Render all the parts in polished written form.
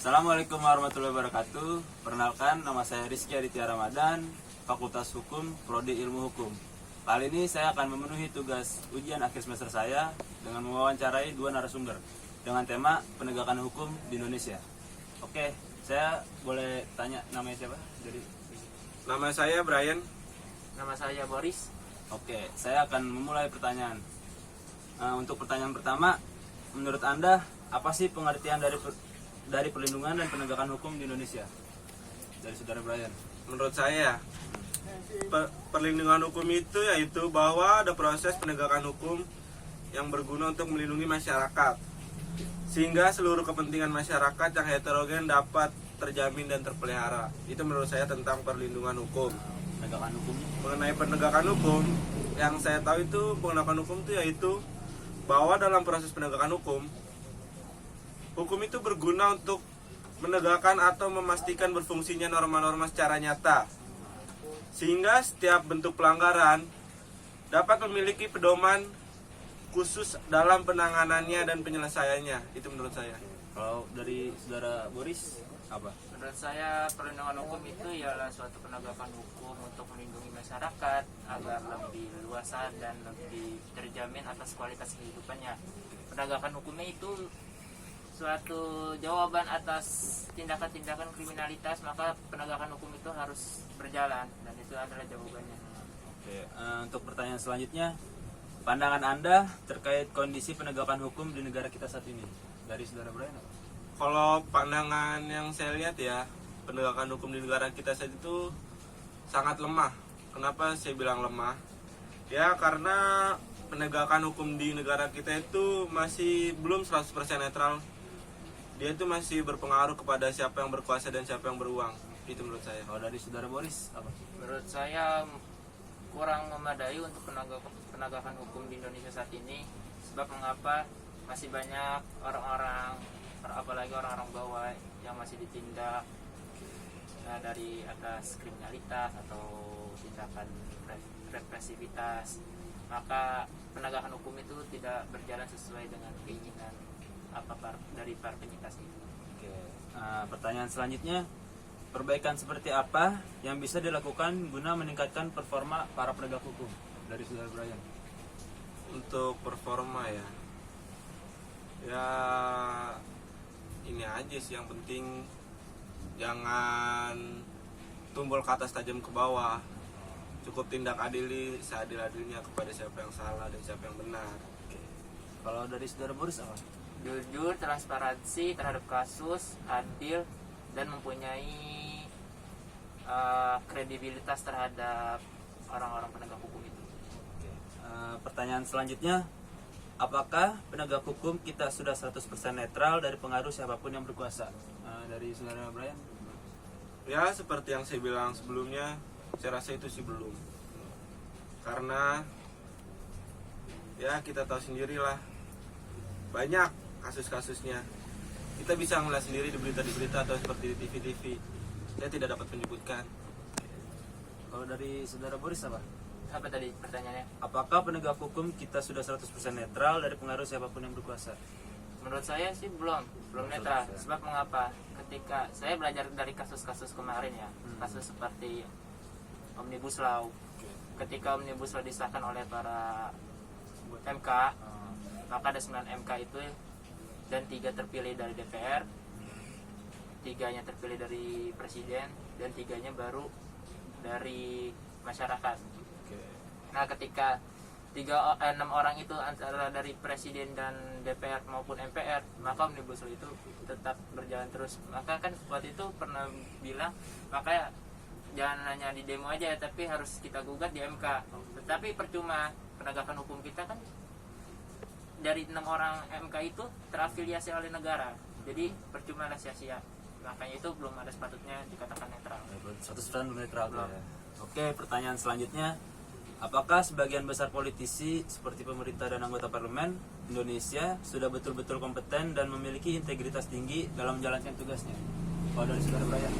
Assalamualaikum warahmatullahi wabarakatuh. Perkenalkan, nama saya Rizky Aditya Ramadan, Fakultas Hukum, Prodi Ilmu Hukum. Kali ini saya akan memenuhi tugas ujian akhir semester saya dengan mewawancarai dua narasumber dengan tema penegakan hukum di Indonesia. Oke, saya boleh tanya namanya siapa? Nama saya Brian. Nama saya Boris. Oke, saya akan memulai pertanyaan. Untuk pertanyaan pertama, menurut Anda apa sih pengertian dari perlindungan dan penegakan hukum di Indonesia? Dari saudara Brian. Menurut saya, perlindungan hukum itu yaitu bahwa ada proses penegakan hukum yang berguna untuk melindungi masyarakat, sehingga seluruh kepentingan masyarakat yang heterogen dapat terjamin dan terpelihara. Itu menurut saya tentang perlindungan hukum. Penegakan hukumnya? Mengenai penegakan hukum, yang saya tahu itu penegakan hukum itu yaitu bahwa dalam proses penegakan hukum itu berguna untuk menegakkan atau memastikan berfungsinya norma-norma secara nyata, sehingga setiap bentuk pelanggaran dapat memiliki pedoman khusus dalam penanganannya dan penyelesaiannya. Itu menurut saya. Kalau dari saudara Boris, apa? Menurut saya perlindungan hukum itu ialah suatu penegakan hukum untuk melindungi masyarakat agar lebih luasa dan lebih terjamin atas kualitas kehidupannya. Penegakan hukumnya itu suatu jawaban atas tindakan-tindakan kriminalitas, maka penegakan hukum itu harus berjalan dan itu adalah jawabannya. Oke, untuk pertanyaan selanjutnya, pandangan Anda terkait kondisi penegakan hukum di negara kita saat ini. Dari saudara Brian apa? Kalau pandangan yang saya lihat ya, penegakan hukum di negara kita saat itu sangat lemah. Kenapa saya bilang lemah? Ya karena penegakan hukum di negara kita itu masih belum 100% netral. Dia itu masih berpengaruh kepada siapa yang berkuasa dan siapa yang beruang. Itu menurut saya. Kalau dari saudara Boris apa? Menurut saya kurang memadai untuk penegakan hukum di Indonesia saat ini. Sebab mengapa masih banyak orang-orang, apalagi orang-orang bawah yang masih ditindak dari atas kriminalitas atau tindakan represivitas, maka penegakan hukum itu tidak berjalan sesuai dengan keinginan dari para penyintas itu. Oke. Pertanyaan selanjutnya, perbaikan seperti apa yang bisa dilakukan guna meningkatkan performa para penegak hukum? Dari saudara Brian. Untuk performa ya ini aja sih yang penting, jangan tumbul ke atas tajam ke bawah. Cukup tindak adili seadil-adilnya kepada siapa yang salah dan siapa yang benar. Oke. Kalau dari saudara Boris apa? Jujur, transparansi terhadap kasus, adil, dan mempunyai kredibilitas terhadap orang-orang penegak hukum itu. Oke. Pertanyaan selanjutnya, apakah penegak hukum kita sudah 100% netral dari pengaruh siapapun yang berkuasa? Dari saudara Brian. Ya seperti yang saya bilang sebelumnya, saya rasa itu sih belum. Karena ya kita tahu sendirilah, banyak kasus-kasusnya. Kita bisa melihat sendiri di berita-berita atau seperti di TV-TV. Saya tidak dapat menyebutkan. Kalau dari saudara Boris apa? Apa tadi pertanyaannya? Apakah penegak hukum kita sudah 100% netral dari pengaruh siapapun yang berkuasa? Menurut saya sih belum netral. Sebab mengapa? Ketika saya belajar dari kasus-kasus kemarin ya, kasus seperti Omnibus Law. Ketika Omnibus Law disahkan oleh para MK, maka ada 9 MK itu dan 3 terpilih dari DPR, 3-nya terpilih dari Presiden, dan 3-nya baru dari masyarakat. Nah ketika 6 orang itu antara dari Presiden dan DPR maupun MPR, maka Omnibus Law itu tetap berjalan terus. Maka kan waktu itu pernah bilang, maka jangan hanya di demo aja, tapi harus kita gugat di MK. Tetapi percuma, penegakan hukum kita kan dari 6 orang MK itu terafiliasi oleh negara, jadi percuma lah, sia-sia. Makanya itu belum ada sepatutnya dikatakan netral. 100% netral. Ya. Oke, pertanyaan selanjutnya, apakah sebagian besar politisi seperti pemerintah dan anggota parlemen Indonesia sudah betul-betul kompeten dan memiliki integritas tinggi dalam menjalankan tugasnya? Kalau dari saudara Brian.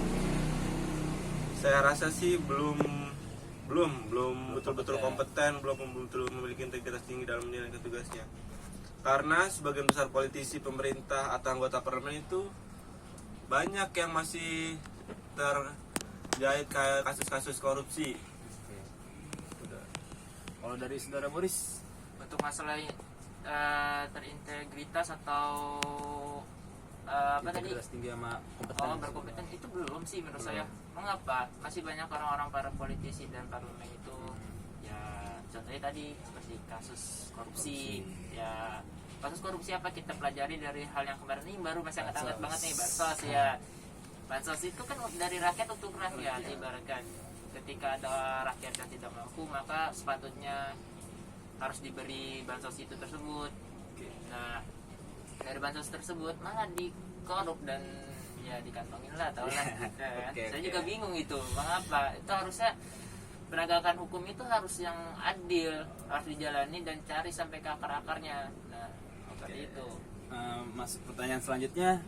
Saya rasa sih belum betul-betul kompeten, belum betul memiliki integritas tinggi dalam menjalankan tugasnya. Karena sebagian besar politisi, pemerintah atau anggota parlemen itu banyak yang masih terjait kayak kasus-kasus korupsi. Udah. Kalau dari saudara Boris, Untuk masalah terintegritas atau apa tadi? integritas tinggi sama Oh, kompeten. berkompeten itu belum sih menurut saya. Mengapa? Masih banyak orang-orang para politisi dan parlemen itu ya contohnya tadi seperti kasus korupsi. Ya kasus korupsi apa kita pelajari dari hal yang kemarin ini baru masih hangat-hangat Bansos. banget nih bansos ya. Bansos itu kan dari rakyat untuk rakyat ibaratkan. Ketika ada rakyat yang tidak mampu maka sepatutnya harus diberi bansos itu tersebut. Nah, dari bansos tersebut malah dikorup dan ya dikantongin lah, tau lah. Kan? Oke, Saya oke. juga bingung itu, mengapa? Itu harusnya penegakan hukum itu harus yang adil, harus dijalani dan cari sampai ke akar-akarnya. Nah, seperti itu. Mas, pertanyaan selanjutnya,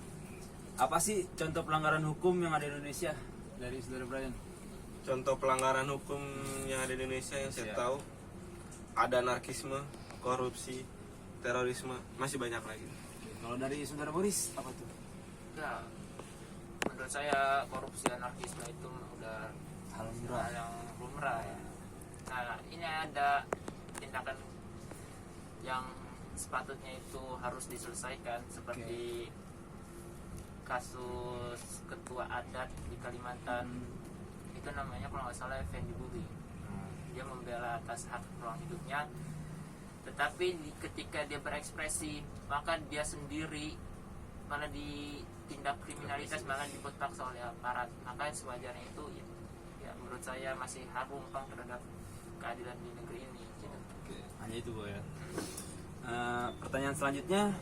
apa sih contoh pelanggaran hukum yang ada di Indonesia dari saudara Brian? Contoh pelanggaran hukum yang ada di Indonesia yang saya Siap. tahu ada anarkisme, korupsi, terorisme, masih banyak lagi. Kalau dari saudara Boris, apa tuh? Ya, menurut saya korupsi anarkisme itu udah Hal hal lumrah. yang lumrah ya. Nah, ini ada tindakan yang sepatutnya itu harus diselesaikan seperti kasus ketua adat di Kalimantan. Itu namanya kalau nggak salah Effendi Bubi. Dia membela atas hak ruang hidupnya, tetapi ketika dia berekspresi maka dia sendiri malah ditindak kriminalitas, malah dipaksa oleh aparat. Maka sewajarnya itu ya menurut saya masih harum bang terhadap keadilan di negeri ini gitu. Oke, hanya itu Bo ya. Pertanyaan selanjutnya,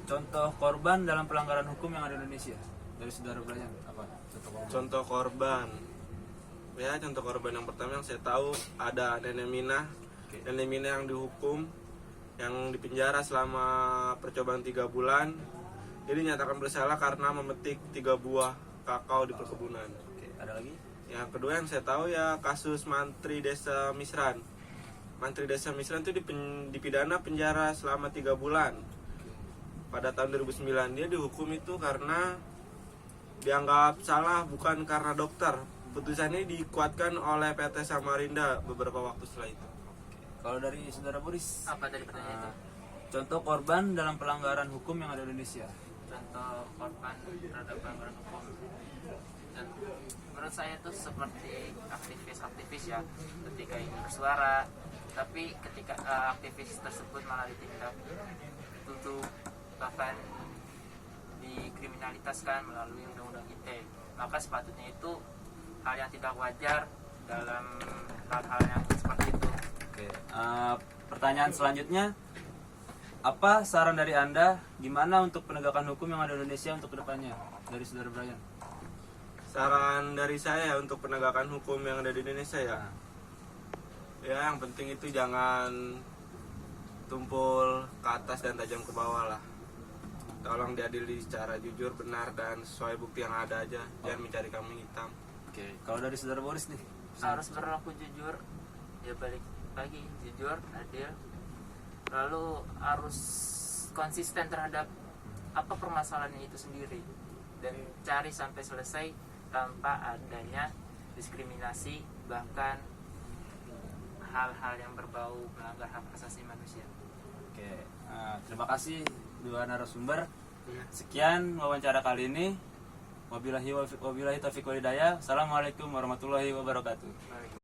contoh korban dalam pelanggaran hukum yang ada di Indonesia dari saudara Brian, apa? Contoh korban. Contoh korban, ya contoh korban yang pertama yang saya tahu ada Nenek Mina. Oke. Nenek Mina yang dihukum, yang dipenjara selama percobaan 3 bulan. Dia dinyatakan bersalah karena memetik 3 buah kakao di perkebunan. Oke, ada lagi? Yang kedua yang saya tahu ya kasus Mantri Desa Misran. Mantri Desa Misran itu dipidana penjara selama 3 bulan. Pada tahun 2009 dia dihukum itu karena dianggap salah bukan karena dokter. Putusannya dikuatkan oleh PT Samarinda beberapa waktu setelah itu. Kalau dari saudara Boris, Apa tadi pertanyaan itu? contoh korban dalam pelanggaran hukum yang ada di Indonesia. Contoh korban terhadap pelanggaran hukum. Dan menurut saya itu seperti aktivis-aktivis ya, ketika ingin bersuara, tapi ketika aktivis tersebut malah ditindak, tutup, bahkan dikriminalitaskan melalui undang-undang ITE. Maka sepatutnya itu hal yang tidak wajar dalam hal-hal yang seperti itu. Oke, pertanyaan selanjutnya, apa saran dari Anda gimana untuk penegakan hukum yang ada di Indonesia untuk kedepannya dari saudara Brian? Saran dari saya untuk penegakan hukum yang ada di Indonesia ya. Ya yang penting itu jangan tumpul ke atas dan tajam ke bawah lah. Tolong diadili secara jujur, benar dan sesuai bukti yang ada aja. Jangan mencari kambing hitam. Oke, kalau dari saudara Boris nih, Harus berlaku jujur, ya balik lagi jujur, adil, lalu harus konsisten terhadap apa permasalahan itu sendiri dan cari sampai selesai tanpa adanya diskriminasi, bahkan hal-hal yang berbau melanggar hak asasi manusia. oke, terima kasih dua narasumber. Sekian wawancara kali ini. Wabillahi taufiq wal hidayah. Assalamualaikum warahmatullahi wabarakatuh.